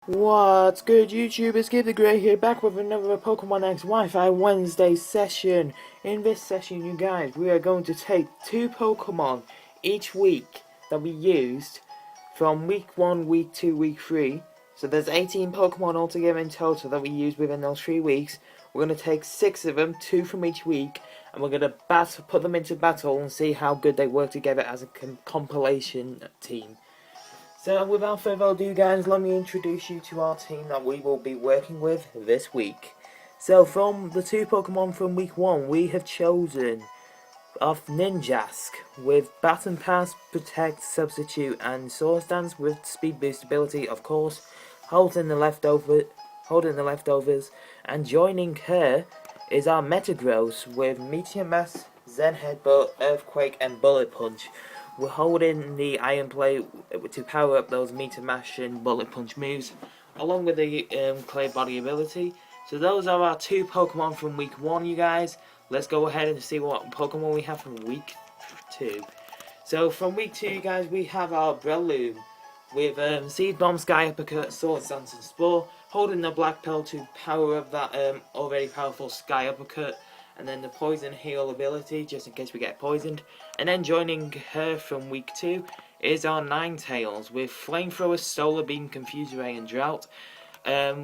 What's good, YouTubers? Gib The Great here, back with another Pokemon X Wi-Fi Wednesday session. In this session, you guys, we are going to take 2 Pokemon each week that we used from week 1, week 2, week 3. So there's 18 Pokemon altogether in total that we used within those 3 weeks. We're going to take 6 of them, 2 from each week, and we're going to put them into battle and see how good they work together as a compilation team. So without further ado, guys, let me introduce you to our team that we will be working with this week. So from the 2 Pokemon from week 1, we have chosen off Ninjask with Baton Pass, Protect, Substitute and Swords Dance with Speed Boost ability, of course, holding the leftovers, and joining her is our Metagross with Meteor Mass, Zen Headbutt, Earthquake and Bullet Punch. We're holding the Iron Plate to power up those Meteor Mash and Bullet Punch moves, along with the Clay Body ability. So those are our 2 Pokemon from week 1, you guys. Let's go ahead and see what Pokemon we have from week 2. So from week 2, you guys, we have our Breloom with Seed Bomb, Sky Uppercut, Swords Dance and Spore, holding the Black Pill to power up that already powerful Sky Uppercut, and then the Poison Heal ability, just in case we get poisoned. And then joining her from week 2 is our Ninetales with Flamethrower, Solar Beam, Confuse Ray and Drought.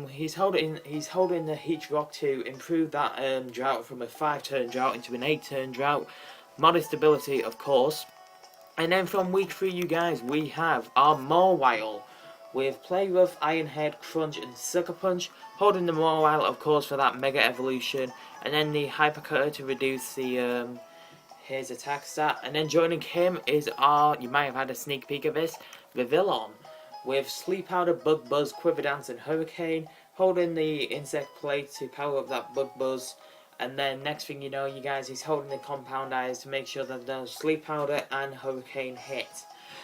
He's holding the Heat Rock to improve that drought from a 5-turn drought into an 8-turn drought. Modest ability, of course. And then from week 3, you guys, we have our Mawile with Play Rough, Iron Head, Crunch and Sucker Punch, holding the Mawile, of course, for that Mega Evolution, and then the Hypercutter to reduce the his attack stat. And then joining him is our, you might have had a sneak peek of this, Revillon with Sleep Powder, Bug Buzz, Quiver Dance and Hurricane, holding the Insect Plate to power up that Bug Buzz. And then next thing you know, you guys, he's holding the Compound Eyes to make sure that no Sleep Powder and Hurricane hit.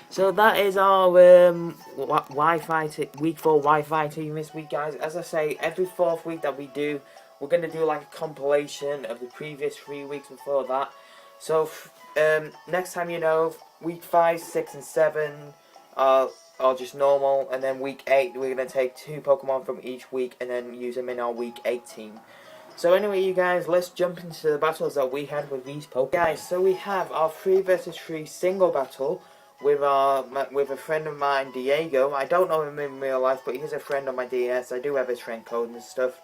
So that is our Wi-Fi week 4 Wi-Fi team this week, guys. As I say, every 4th week that we do, we're going to do like a compilation of the previous 3 weeks before that. So next time, you know, week 5, 6 and 7 are just normal, and then week 8 we're going to take 2 Pokemon from each week and then use them in our week 8 team. So anyway, you guys, let's jump into the battles that we had with these Pokemon. Guys, so we have our 3 vs 3 single battle with a friend of mine, Diego. I don't know him in real life, but he's a friend on my DS. I do have his friend code and stuff.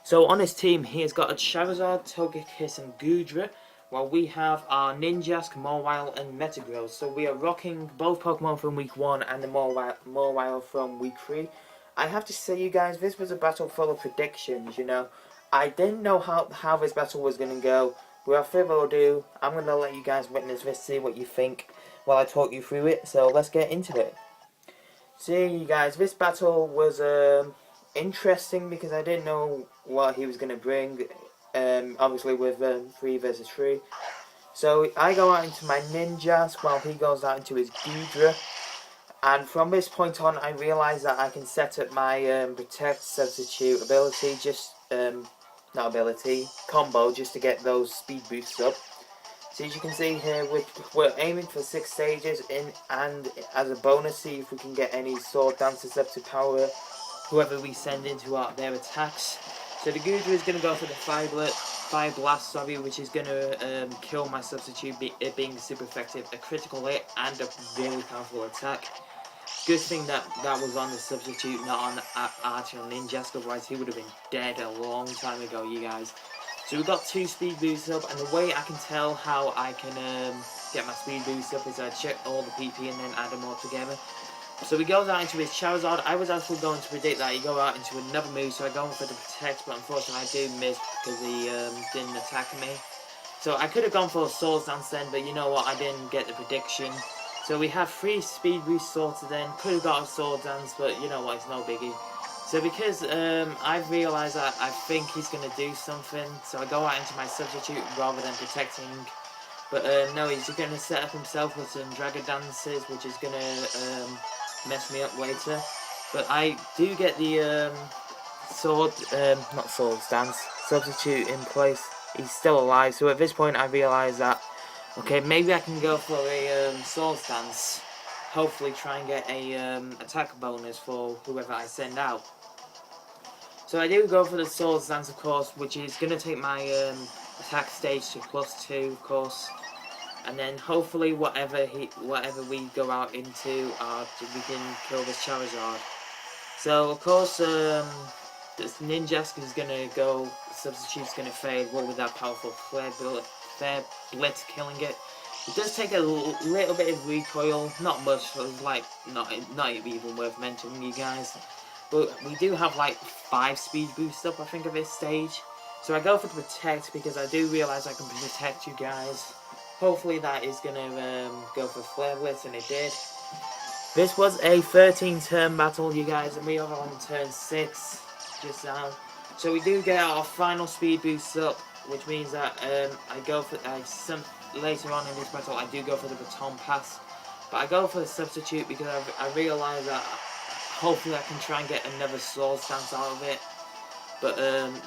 So on his team, he has got a Charizard, Togekiss and Goodra, while we have our Ninjask, Mawile and Metagross. So we are rocking both Pokemon from week 1 and the Mawile from week 3. I have to say, you guys, this was a battle full of predictions, you know. I didn't know how this battle was going to go. Without further ado, I'm going to let you guys witness this, see what you think while I talk you through it. So let's get into it. So you guys, this battle was interesting because I didn't know what he was going to bring. Obviously with 3 vs 3. So I go out into my Ninjask while he goes out into his Goodra. And from this point on, I realise that I can set up my Protect, Substitute ability, not ability, combo, just to get those speed boosts up. So as you can see here, we're aiming for 6 stages, and as a bonus, see if we can get any Sword Dances up to power whoever we send into their attacks. So the Goodra is going to go for the Fire Blast, which is going to kill my substitute, it being super effective, a critical hit and a really powerful attack. Good thing that was on the substitute, not on Archie or Ninjask, otherwise he would have been dead a long time ago, you guys. So we've got 2 speed boosts up, and the way I can tell how I can get my speed boosts up is I check all the PP and then add them all together. So he goes out into his Charizard. I was actually going to predict that he'd go out into another move, so I go for the Protect, but unfortunately I do miss because he didn't attack me. So I could have gone for a Swords Dance then, but you know what, I didn't get the prediction. So we have 3 speed boosts sorted then, could have got a Sword Dance, but you know what, it's no biggie. So because I've realised that I think he's going to do something, so I go out into my substitute rather than protecting. But no, he's going to set up himself with some Dragon Dances, which is going to mess me up later. But I do get the not Sword Dance, substitute in place. He's still alive, so at this point I realise that, okay, maybe I can go for a Sword Dance. hopefully try and get a attack bonus for whoever I send out. So I do go for the Swords Dance, of course, which is going to take my attack stage to +2, of course. And then hopefully whatever we go out into, we can kill this Charizard. So of course, this Ninjask is gonna go. Substitute's gonna fade. What with that powerful Flare Blitz killing it. It does take a little bit of recoil, not much. So it's like not even worth mentioning, you guys. But we do have like 5 speed boosts up, I think, at this stage. So I go for the Protect because I do realize I can protect you guys. Hopefully that is going to go for Flare Blitz, and it did. This was a 13-turn battle, you guys, and we are on turn 6 just now. So we do get our final speed boost up, which means that later on in this battle I do go for the Baton Pass. But I go for the Substitute because I realise that hopefully I can try and get another Swords Dance out of it. But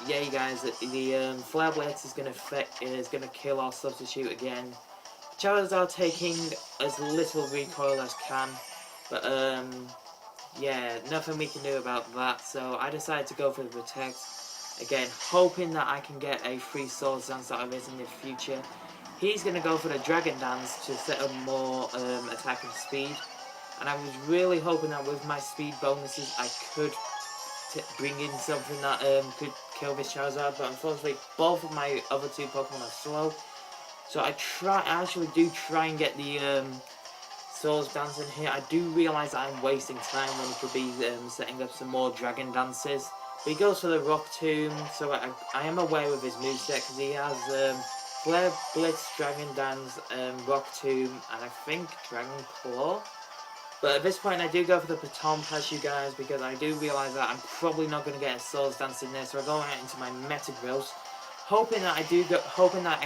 yeah, you guys, the Flare Blitz is gonna kill our Substitute again. Charizard taking as little recoil as can, but yeah, nothing we can do about that. So I decided to go for the Protect again, hoping that I can get a free Swords Dance out of it in the future. He's gonna go for the Dragon Dance to set up more attack and speed, and I was really hoping that with my speed bonuses I could bring in something that could kill this Charizard, but unfortunately both of my other 2 Pokemon are slow. So I actually do try and get the Swords Dance in here. I do realise that I'm wasting time when he could be setting up some more Dragon Dances. But he goes for the Rock Tomb, so I am aware of his moveset because he has Flare Blitz, Dragon Dance, Rock Tomb, and I think Dragon Claw. But at this point I do go for the Baton Pass, you guys, because I do realise that I'm probably not going to get a Swords Dance in there, so I go out into my Metagross, hoping that I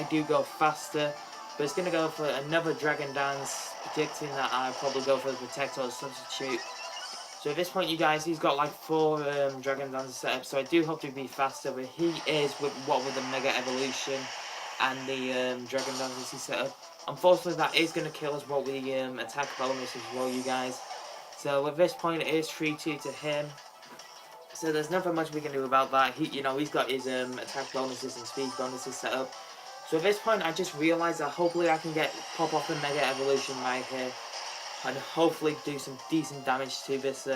do go faster. But it's going to go for another Dragon Dance, predicting that I'll probably go for the Protect or the Substitute. So at this point, you guys, he's got like 4 Dragon Dances set up, so I do hope to be faster. But he is with the Mega Evolution and the Dragon Dances he set up. Unfortunately, that is going to kill us with the attack bonus as well, you guys. So at this point, it is 3-2 to him. So there's nothing much we can do about that. He's got his attack bonuses and speed bonuses set up. So at this point, I just realised that hopefully I can pop off the Mega Evolution right here, and hopefully do some decent damage to this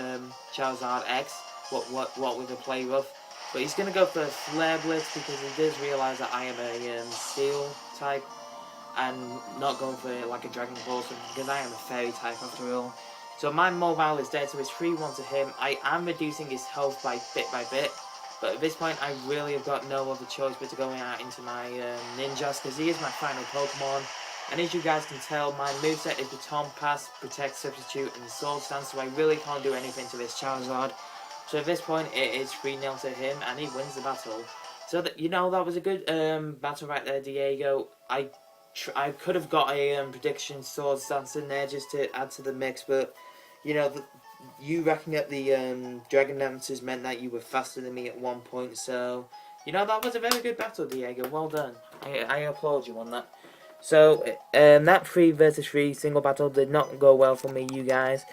Charizard X. What with the play rough. But he's going to go for a Flare Blitz because he does realise that I am a Steel type, and not going for like a Dragon Claw because I am a Fairy type after all. So my mobile is dead, so it's 3-1 to him. I am reducing his health by bit, but at this point I really have got no other choice but to go out into my Ninjas, because he is my final Pokemon. And as you guys can tell, my moveset is Baton Pass, Protect, Substitute, and Swords Dance, so I really can't do anything to this Charizard. So at this point it is 3-0 to him, and he wins the battle. So that that was a good battle right there, Diego. I could have got a prediction Swords Dance in there just to add to the mix, but you racking up the Dragon Dances meant that you were faster than me at one point. So that was a very good battle, Diego. Well done. I applaud you on that. So that 3 versus 3 single battle did not go well for me, you guys.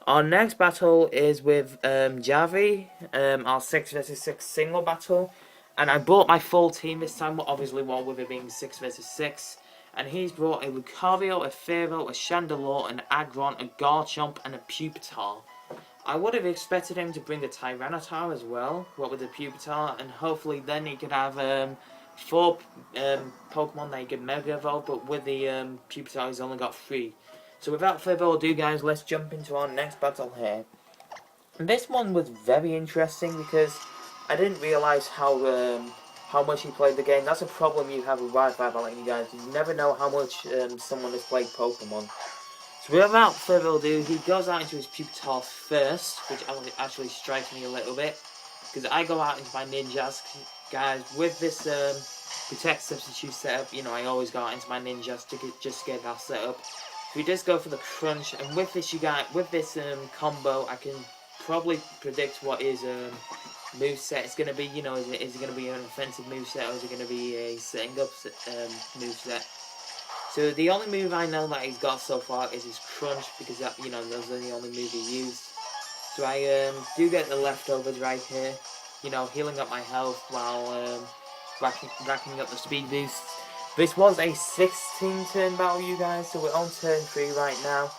Our next battle is with Javi, our 6 versus 6 single battle. And I brought my full team this time, obviously one with it being 6 versus 6. And he's brought a Lucario, a Fearow, a Chandelure, an Aggron, a Garchomp, and a Pupitar. I would have expected him to bring a Tyranitar as well, what with the Pupitar, and hopefully then he could have 4 Pokemon that he could Mega Evolve, but with the Pupitar he's only got 3. So without further ado, guys, let's jump into our next battle here. And this one was very interesting because I didn't realise how much he played the game. That's a problem you have with Wi-Fi, by you guys. You never know how much someone has played Pokemon. So without further ado, he goes out into his Pupitar first, which actually strikes me a little bit, because I go out into my Ninjas, guys, with this Protect Substitute setup. I always go out into my Ninjas to just get that set up. So he does go for the Crunch, and with this, combo, I can probably predict what his moveset is going to be. Is it going to be an offensive moveset, or is it going to be a setting up moveset? So the only move I know that he's got so far is his crunch, because that, you know, those are the only move he used. So I do get the leftovers right here, you know, healing up my health while racking up the speed boosts. This was a 16 turn battle, you guys, so we're on turn 3 right now.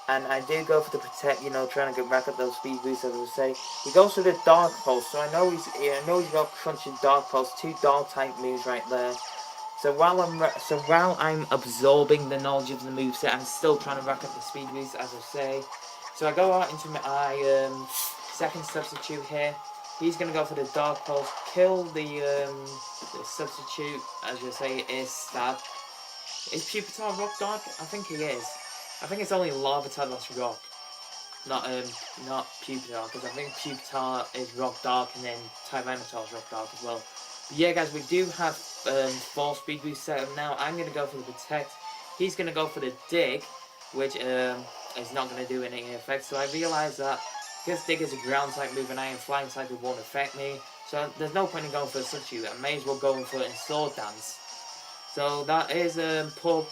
And I do go for the protect, you know, trying to get back up those speed boosts, as I was saying. He goes for the dark pulse, so I know he's got crunch and dark pulse, 2 dark type moves right there. So while I'm absorbing the knowledge of the moveset, I'm still trying to rack up the speed boost, as I say. So I go out into my second substitute here. He's going to go for the dark pulse, kill the substitute, as you say, it is stab. Is Pupitar rock dark? I think he is. I think it's only Larvitar that's rock, not Pupitar, because I think Pupitar is rock dark and then Tyranitar's rock dark as well. But yeah, guys, we do have 4 speed boosts set up now. I'm going to go for the protect. He's going to go for the dig, which is not going to do any effect. So I realise that because dig is a ground type move and I am flying type, it won't affect me. So there's no point in going for a substitute. I may as well go for it in sword dance. So that is poor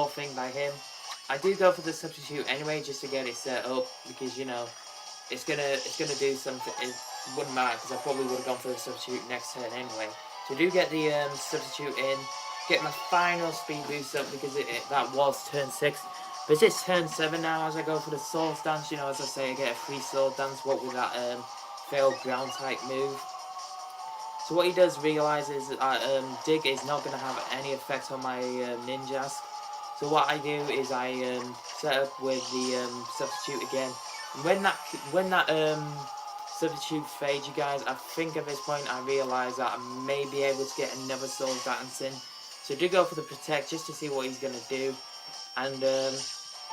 thing by him. I do go for the substitute anyway, just to get it set up, because you know it's gonna do something. It wouldn't matter, because I probably would have gone for the substitute next turn anyway. So I do get the substitute in, get my final speed boost up, because that was turn 6. But it's turn 7 now as I go for the sword dance. You know, as I say, I get a free sword dance. What with that failed ground type move. So what he does realise is that dig is not going to have any effect on my ninjas. So what I do is I set up with the substitute again. When that substitute fades, you guys, I think at this point I realise that I may be able to get another sword dance in. So I do go for the protect just to see what he's going to do. And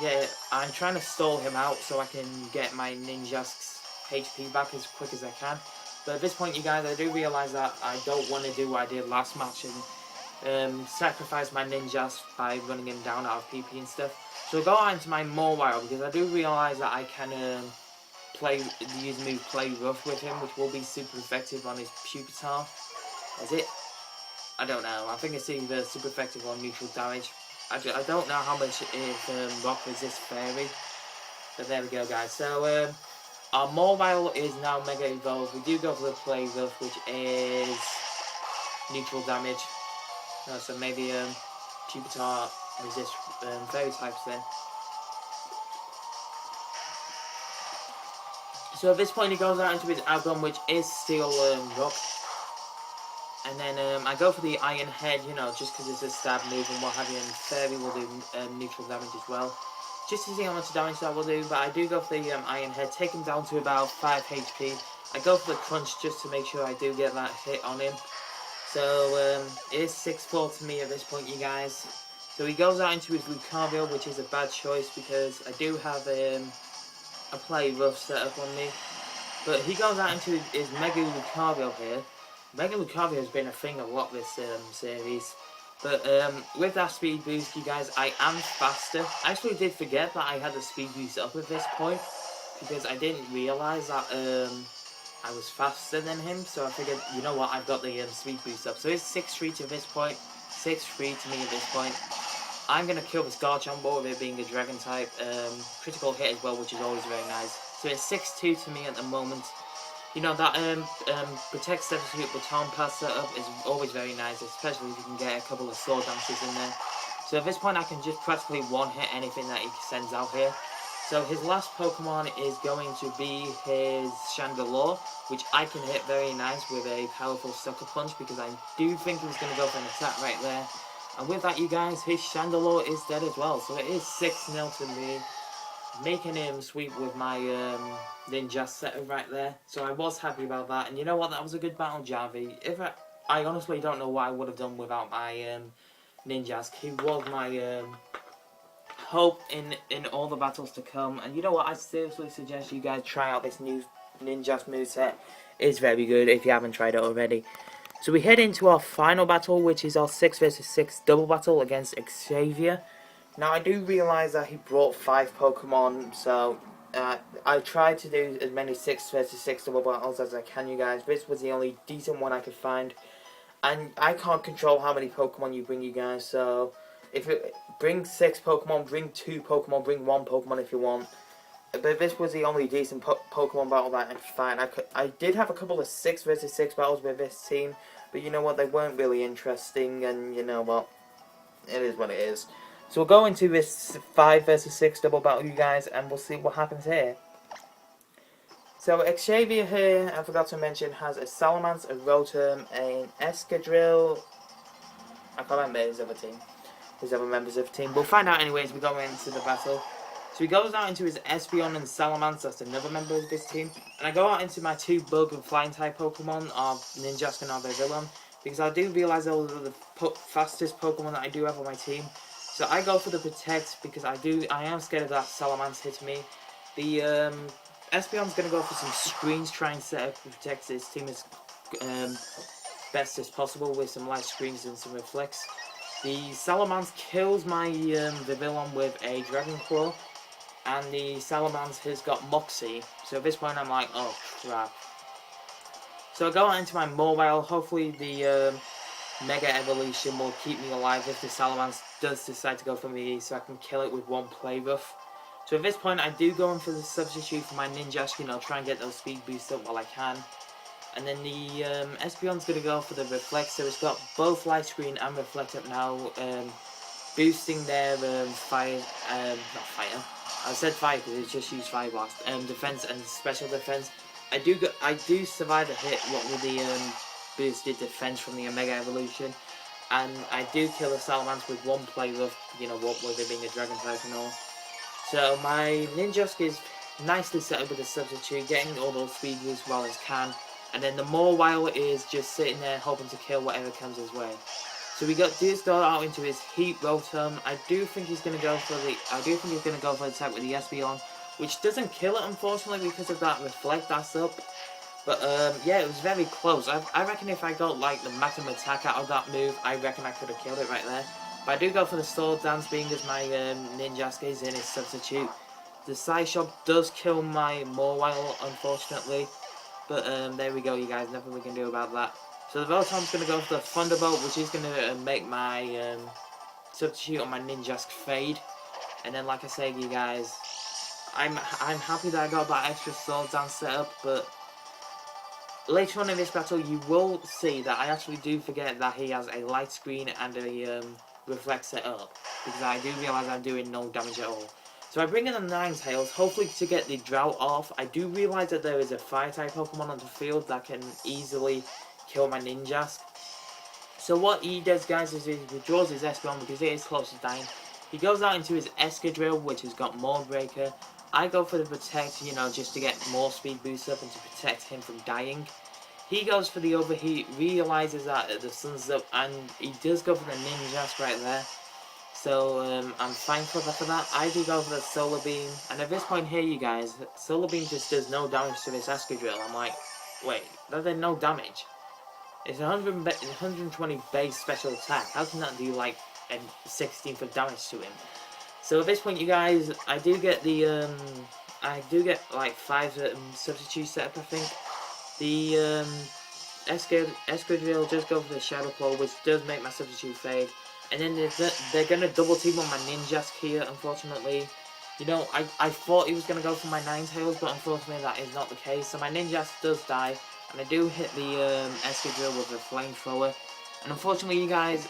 yeah, I'm trying to stall him out so I can get my ninja's HP back as quick as I can. But at this point, you guys, I do realise that I don't want to do what I did last match and sacrifice my ninjas by running him down out of PP and stuff. So I go out into my Mawile, because I do realise that I can use the move Play Rough with him, which will be super effective on his Pupitar. Is it? I don't know. I think it's either super effective or neutral damage. I don't know how much it rock resist fairy. But there we go, guys. So our Mawile is now Mega Evolved. We do go for the Play Rough, which is neutral damage. So maybe Pupitar resist fairy types then. So at this point he goes out into his Aggron, which is Steel Rock. And then I go for the Iron Head, you know, just because it's a stab move and what have you, and Fairy will do neutral damage as well. Just to see how much damage that will do, but I do go for the Iron Head, take him down to about 5 HP. I go for the Crunch just to make sure I do get that hit on him. So it is 6-4 to me at this point, you guys. So he goes out into his Lucario, which is a bad choice because I do have a Play Rough set up on me. But he goes out into his Mega Lucario here. Mega Lucario has been a thing a lot this series. But with that speed boost, you guys, I am faster. I actually did forget that I had the speed boost up at this point, because I didn't realise that I was faster than him. So I figured, you know what, I've got the speed boost up. So it's 6-3 to this point. 6-3 to me at this point. I'm going to kill this Garchomp with it being a Dragon type. Critical hit as well, which is always very nice. So it's 6-2 to me at the moment. You know, that Protect Substitute Baton Pass setup is always very nice, especially if you can get a couple of Sword Dances in there. So at this point I can just practically one-hit anything that he sends out here. So his last Pokemon is going to be his Chandelure, which I can hit very nice with a powerful Sucker Punch, because I do think he's going to go for an attack right there. And with that, you guys, his Chandelure is dead as well. So it is 6-0 to me, making him sweep with my Ninja setup right there. So I was happy about that. And you know what, that was a good battle, Javi. I honestly don't know what I would have done without my Ninjas. He was my hope in all the battles to come. And you know what, I seriously suggest you guys try out this new Ninjas moveset. It's very good if you haven't tried it already. So we head into our final battle, which is our 6 vs 6 double battle against Xavier. Now I do realise that he brought 5 Pokemon, so I tried to do as many 6 vs 6 double battles as I can, you guys. This was the only decent one I could find. And I can't control how many Pokemon you bring, you guys, so if it bring 6 Pokemon, bring 2 Pokemon, bring 1 Pokemon if you want. But this was the only decent Pokemon battle that I could find. I did have a couple of 6 versus 6 battles with this team, but you know what, they weren't really interesting, and you know what, it is what it is. So we'll go into this 5 versus 6 double battle, you guys, and we'll see what happens here. So Xavier here, I forgot to mention, has a Salamence, a Rotom, an Escadrille. I can't remember his other team. His other members of the team. We'll find out anyways, we go into the battle. So he goes out into his Espeon and Salamence, that's another member of this team. And I go out into my 2 Bug and Flying type Pokemon of Ninjask and Vivillon, because I do realise those are the fastest Pokemon that I do have on my team. So I go for the Protect because I am scared of that Salamence hitting me. The Espeon's going to go for some screens, try and set up to protect his team as best as possible with some light screens and some reflects. The Salamence kills my Vivillon with a Dragon Claw, and the Salamence has got Moxie, so at this point I'm like, oh crap. So I go out into my Mobile, hopefully the Mega Evolution will keep me alive if the Salamence does decide to go for me, so I can kill it with 1 Play Rough. So at this point I do go in for the substitute for my Ninjask, you know, try and get those speed boosts up while I can. And then the Espeon's going to go for the Reflect, so it's got both Light Screen and Reflect up now, boosting their not fire. I said fire because it's just used Fire Blast. Defense and special defense. I do survive a hit, what with the boosted defense from the Omega Evolution, and I do kill the Salamence with 1 Play Rough, you know, what with it being a Dragon type and all. So my Ninjask is nicely set up with a substitute, getting all those speed boosts while it can, and then the Mawile is just sitting there hoping to kill whatever comes his way. So we got Deers go out into his Heat Rotom. I do think he's gonna go for the attack with the Espeon, which doesn't kill it unfortunately because of that Reflect that's up. But yeah, it was very close. I reckon if I got like the maximum attack out of that move, I reckon I could have killed it right there. But I do go for the Sword Dance, being as my Ninjask is in his substitute. The Side Shock does kill my Mawile unfortunately. But there we go, you guys, nothing we can do about that. So the Rotom's going to go for the Thunderbolt, which is going to make my substitute on my Ninjask fade. And then, like I say, you guys, I'm happy that I got that extra Sword Dance set up, but later on in this battle, you will see that I actually do forget that he has a Light Screen and a Reflect set up, because I do realise I'm doing no damage at all. So I bring in the Ninetales, hopefully to get the Drought off. I do realise that there is a Fire-type Pokemon on the field that can easily kill my Ninjask. So what he does, guys, is he withdraws his Espeon because it is close to dying. He goes out into his Escadrille, which has got Mold Breaker. I go for the Protect, you know, just to get more speed boost up and to protect him from dying. He goes for the Overheat, realises that the sun's up, and he does go for the Ninjask right there. So I'm thankful for that. I do go for the Solar Beam, and at this point here, you guys, Solar Beam just does no damage to this Escadrille. I'm like, wait, that did no damage. It's 120 base special attack. How can that do like a 16th of damage to him? So at this point, you guys, I do get like 5 substitutes set up, I think. The Escadrille does go for the Shadow Claw, which does make my substitute fade. And then they're going to double team on my Ninjask here, unfortunately. You know, I thought he was going to go for my Ninetales, but unfortunately that is not the case. So my Ninjask does die, and I do hit the Escadrille with a Flamethrower. And unfortunately, you guys,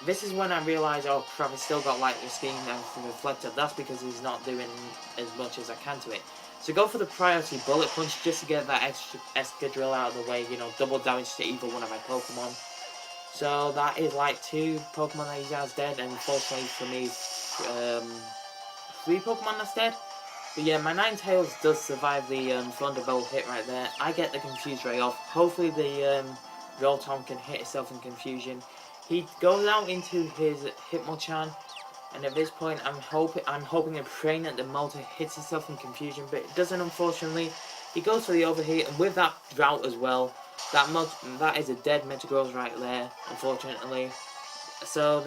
this is when I realised, oh crap, I still got Lightning Scheme and Reflector. That's because he's not doing as much as I can to it. So go for the Priority Bullet Punch just to get that extra Escadrille out of the way, you know, double damage to either one of my Pokemon. So that is like 2 Pokemon that he has dead, and unfortunately for me, 3 Pokemon that's dead. But yeah, my Ninetales does survive the Thunderbolt hit right there. I get the Confuse Ray off. Hopefully the Rotom can hit itself in confusion. He goes out into his Hitmonchan, and at this point I'm hoping and praying that the Molta hits itself in confusion, but it doesn't, unfortunately. He goes for the Overheat, and with that Drought as well, that is a dead Metagross right there, unfortunately. So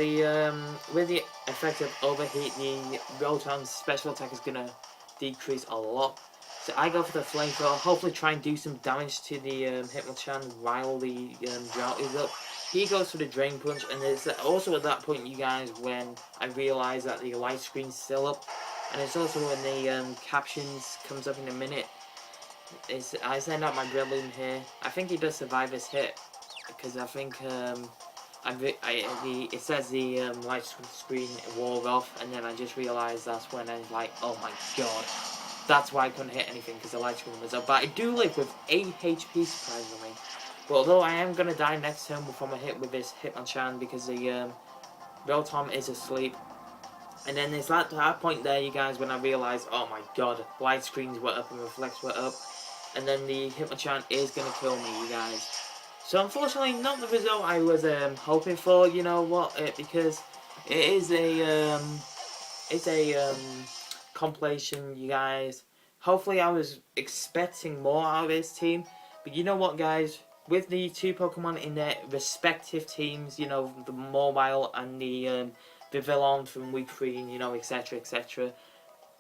with the effect of Overheat, the Rotom's special attack is gonna decrease a lot. So I go for the Flamethrower, hopefully try and do some damage to the Hitmonchan while the Drought is up. he goes for the Drain Punch, and it's also at that point, you guys, when I realise that the light screen's still up, and it's also when the captions comes up in a minute. I send out my Gremlin here. I think he does survive this hit, because I think it says the light screen wore off, and then I just realised that's when I was like, oh my god. That's why I couldn't hit anything, because the light screen was up. But I do live with 8 HP, surprisingly. But although I am going to die next turn from a hit with this Hitmonchan, because the Rotom is asleep. And then it's at that point there, you guys, when I realised, oh my god, light screens were up and reflex were up. And then the Hitmonchan is going to kill me, you guys. So unfortunately, not the result I was hoping for, you know what, because it is a compilation, you guys. Hopefully I was expecting more out of this team, but you know what, guys, with the 2 Pokemon in their respective teams, you know, the Mobile and the Vivillon from week 3, and you know, etc, etc,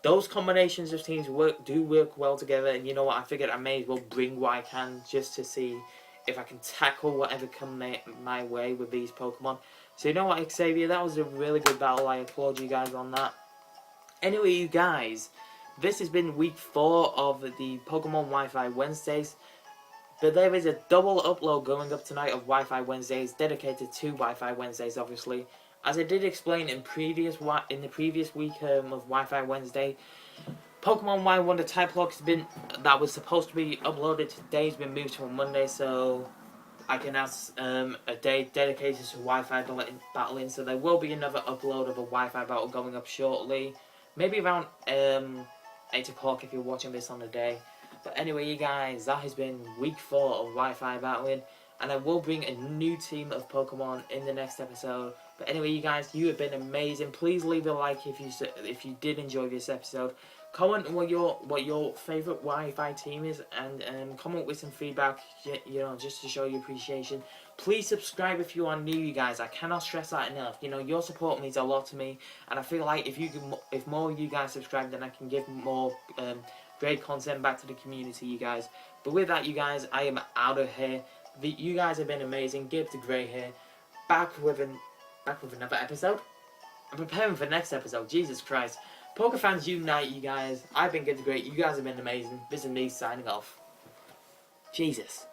those combinations of teams do work well together. And you know what, I figured I may as well bring what I can, just to see if I can tackle whatever come my way with these Pokemon. So you know what, Xavier, that was a really good battle. I applaud you guys on that. Anyway, you guys, this has been week 4 of the Pokemon Wi-Fi Wednesdays. But there is a double upload going up tonight of Wi-Fi Wednesdays, dedicated to Wi-Fi Wednesdays, obviously. As I did explain in the previous week of Wi-Fi Wednesday, Pokemon Y Wonder Type Lock that was supposed to be uploaded today has been moved to a Monday, so I can have a day dedicated to Wi-Fi battling. So there will be another upload of a Wi-Fi battle going up shortly, maybe around 8 o'clock if you're watching this on the day. But anyway, you guys, that has been week 4 of Wi-Fi battling, and I will bring a new team of Pokemon in the next episode. But anyway, you guys, you have been amazing. Please leave a like if you did enjoy this episode. Comment what your favourite Wi-Fi team is, and comment with some feedback, you know, just to show your appreciation. Please subscribe if you are new, you guys. I cannot stress that enough. You know, your support means a lot to me, and I feel like if more of you guys subscribe, then I can give more great content back to the community, you guys. But with that, you guys, I am out of here. You guys have been amazing. Gib The Great here, back with another episode. I'm preparing for the next episode. Jesus Christ. Poker fans unite, you guys. I've been Gib The Great. You guys have been amazing. This is me signing off. Jesus.